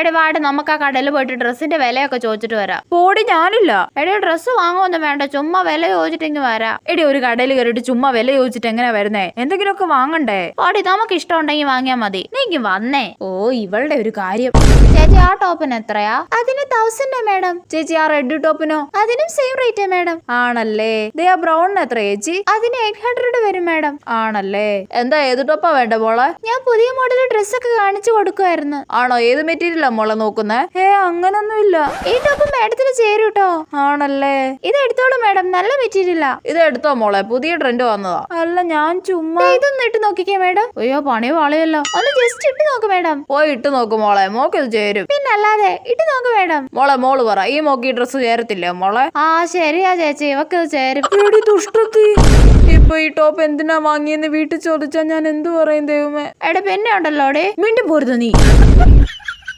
എടി വാട് നമുക്ക് ആ കടയിൽ പോയിട്ട് ഡ്രസ്സിന്റെ വിലയൊക്കെ ചോദിച്ചിട്ട് വരാം. പോടി ഞാനില്ല. എടി ഡ്രസ്സ് വാങ്ങുമൊന്നും വേണ്ട, ചുമ്മാ വില ചോദിച്ചിട്ടെങ്കിൽ വരാം. എടി ഒരു കടയിൽ കയറിയിട്ട് ചുമ്മാ വില ചോദിച്ചിട്ട് എങ്ങനെ വരുന്നേ? എന്തെങ്കിലുമൊക്കെ വാങ്ങണ്ടേ? ഓടി നമുക്ക് ഇഷ്ടമുണ്ടെങ്കിൽ വാങ്ങിയാ മതി. നീക്ക് വന്നേ. ഓ ഇവളുടെ ഒരു കാര്യം. ചേച്ചി ആ ടോപ്പിന് എത്രയാ? അതിന് 1000 മാഡം. ചേച്ചി ആ റെഡ് ടോപ്പിനോ? അതിനും സെയിം റേറ്റ് മാഡം. ആണല്ലേ. ആ ബ്രൗണിന് എത്ര ചേച്ചി? അതിന് 800 വരും മാഡം. ആണല്ലേ. എന്താ ഏത് ടോപ്പാ വേണ്ട മോളെ? ഞാൻ പുതിയ മോഡൽ ഡ്രസ്സൊക്കെ കാണിച്ചു കൊടുക്കുമായിരുന്നു. ആണോ? ഏത് മെറ്റീരിയലാ മോളെ നോക്കുന്നേ? അങ്ങനൊന്നുമില്ല. ഈ ടോപ്പ് മാഡത്തിന് ചേരൂട്ടോ. ആണല്ലേ. ഇത് എടുത്തോളൂ മാഡം, നല്ല മെറ്റീരിയലാ. ഇത് എടുത്തോ മോളെ, പുതിയ ട്രെൻഡ് വന്നതാ. അല്ല ഞാൻ ചുമ്മാ ഇതൊന്നും ഇട്ട് നോക്കിക്കേ മാഡം. അയ്യോ പണി വാളിയല്ലോ. ഒന്ന് ജസ്റ്റ് ഇട്ട് നോക്ക് മാഡം. പോയി ഇട്ട് നോക്ക് മോളെ, മോക്ക് ഇത് ചേരും. പിന്നല്ലാതെ ഇട്ട് നോക്ക് മാഡം. മോള് പറ, ഈ മോക്ക് ഈ ഡ്രസ്സ് ചേരത്തില്ലേ മോളെ? ആ ശരിയാ ചേച്ചി, ഇവക്ക് ഇത് ചേരും. ഇപ്പൊ ഈ ടോപ്പ് എന്തിനാ വാങ്ങിയെന്ന് വീട്ടിൽ ചോദിച്ചാ ഞാൻ എന്തു പറയും ദൈവമേ? എടാ പിന്നെ ഉണ്ടല്ലോ മിണ്ടി പോരുത് നീ.